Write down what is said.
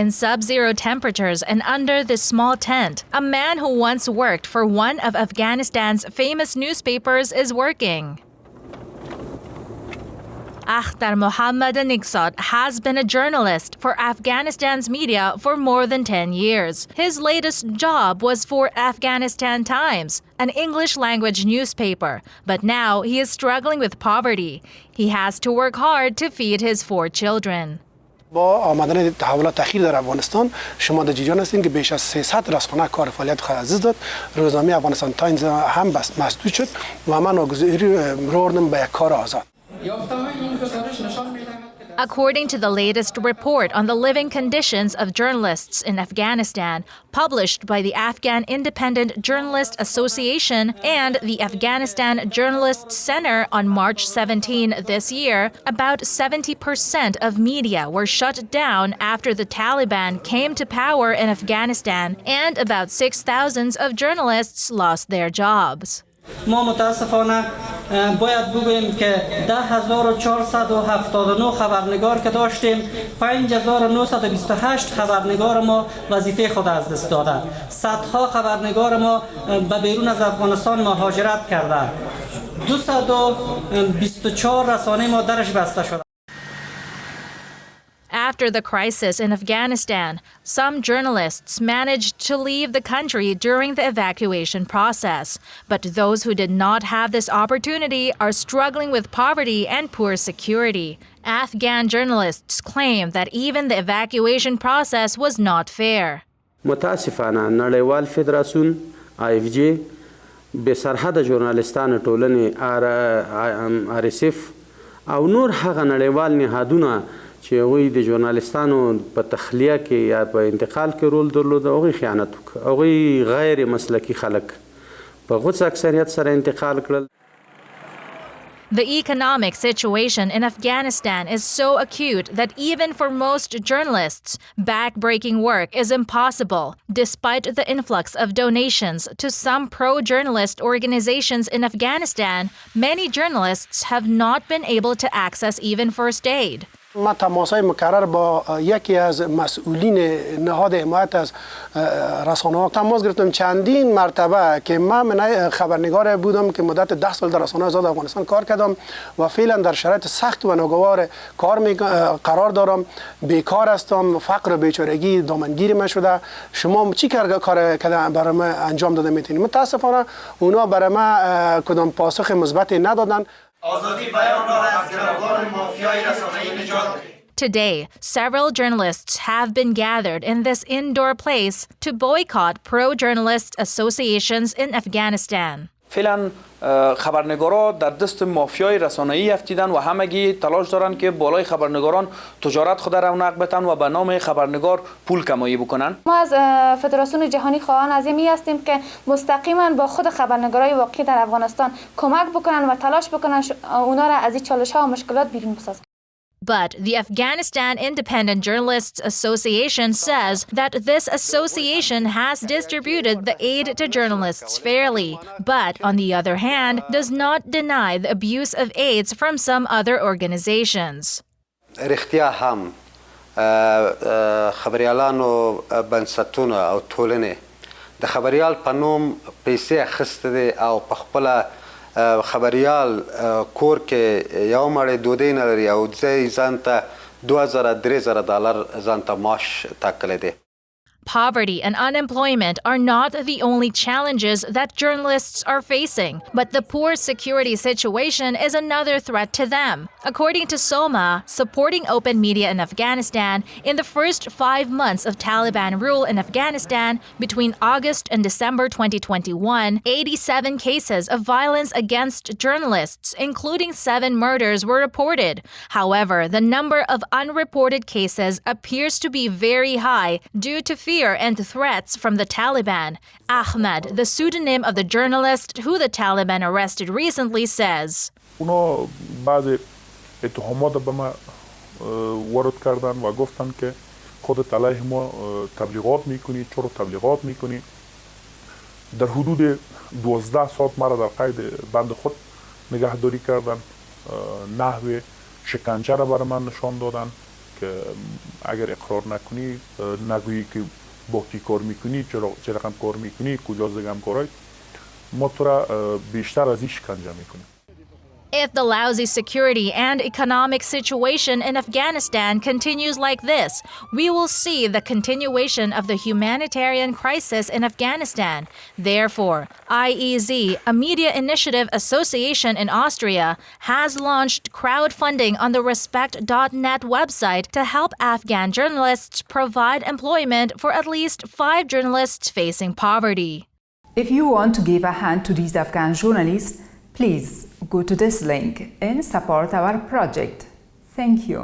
In sub-zero temperatures and under this small tent, a man who once worked for one of Afghanistan's famous newspapers is working. Akhtar Mohammad Niksat has been a journalist for Afghanistan's media for more than 10 years. His latest job was for Afghanistan Times, an English-language newspaper, but now he is struggling with poverty. He has to work hard to feed his 4 children. با آمدن تحولات اخیر در افغانستان شما در جریان هستین که بیش از 300 رسانه کار فعالیت خود از دست داد. روزنامه افغانستان تایمز هم مسدود شد و من ناگزیری رو به یک کار آزاد. According to the latest report on the living conditions of journalists in Afghanistan, published by the Afghan Independent Journalist Association and the Afghanistan Journalists Center on March 17 this year, about 70% of media were shut down after the Taliban came to power in Afghanistan, and about 6,000 of journalists lost their jobs. ما متاسفانه باید بگوییم که 10,479 خبرنگار که داشتیم 5,928 خبرنگار ما وظیفه خود از دست دادند. صدها خبرنگار ما به بیرون از افغانستان مهاجرت کردند. 224 رسانه ما درش بسته شده. After the crisis in Afghanistan, some journalists managed to leave the country during the evacuation process. But those who did not have this opportunity are struggling with poverty and poor security. Afghan journalists claim that even the evacuation process was not fair. متاسفانه نړیوال فدراسیون IFJ به سرحد ژورنالیستانو ټولنې RSF او نور هغه نړیوال نهادونه چې هغوی د ژورنالیستانو په تخلیه کې یا په انتقال کې رول درلود هغوی خیانت وکړ. هغوی غیر مسلکي خلک په غوڅ اکثریت سره انتقال کړل. The economic situation in Afghanistan is so acute that even for most journalists, back-breaking work is impossible. Despite the influx of donations to some pro-journalist organizations in Afghanistan, many journalists have not been able to access even first aid. ما تماسای مکرر با یکی از مسئولین نهاد حمایت از رسانه ها تماس گرفتم چندین مرتبه که من خبرنگار بودم که مدت 10 سال در رسانه آزاد افغانستان کار کردم و فعلا در شرایط سخت و ناگوار قرار دارم، بیکار هستم، فقر و بیچارگی دامنگیر من شده. شما چی کار برای من انجام داده میتونید؟ متاسفانه اونا برای من کدام پاسخ مثبتی ندادن. Today, several journalists have been gathered in this indoor place to boycott pro-journalist associations in Afghanistan. فعلا خبرنگارا در دست مافیای رسانه‌ای افتیدن و همگی تلاش دارن که بالای خبرنگاران تجارت خود رونق بدن و به نام خبرنگار پول کمایی بکنن. ما از فدراسیون جهانی خواهان عظیمی هستیم که مستقیما با خود خبرنگارای واقعی در افغانستان کمک بکنن و تلاش بکنن اونا را از این چالش‌ها و مشکلات بیرون بسازن. But the Afghanistan Independent Journalists Association says that this association has distributed the aid to journalists fairly, but on the other hand, does not deny the abuse of aids from some other organizations. رښتیا هم خبریالانو بنسټونه او ټولنې د خبریال په نوم پیسې اخیستې دي او په خپله خبریال کور کې یو مړی ډوډۍ نه لري او ځان ته $2,000-3,000 ځان ته معاش ټاکلی دی. Poverty and unemployment are not the only challenges that journalists are facing, but the poor security situation is another threat to them. According to SOMA, supporting open media in Afghanistan, in the first 5 months of Taliban rule in Afghanistan, between August and December 2021, 87 cases of violence against journalists, including 7 murders, were reported. However, the number of unreported cases appears to be very high due to fear and threats from the Taliban. Ahmed, the pseudonym of the journalist who the Taliban arrested recently, says, اونا بعض اتهامات به ما وارد کردن و گفتن که خودت علیه ما تبلیغات میکنی، چرا تبلیغات میکنی؟ در حدود 12 ساعت مرا در قید بند خود نگهداری کردن، نحو شکنجه را برای من نشان دادن که اگر اقرار نکنی نگویی که با کی کار میکنی چه رقم کار میکنی کجا زگم کارای ما تو را بیشتر از این شکنجه میکنیم. If the lousy security and economic situation in Afghanistan continues like this, we will see the continuation of the humanitarian crisis in Afghanistan. Therefore, IEZ, a media initiative association in Austria, has launched crowdfunding on the respect.net website to help Afghan journalists provide employment for at least 5 journalists facing poverty. If you want to give a hand to these Afghan journalists, please go to this link and support our project. Thank you.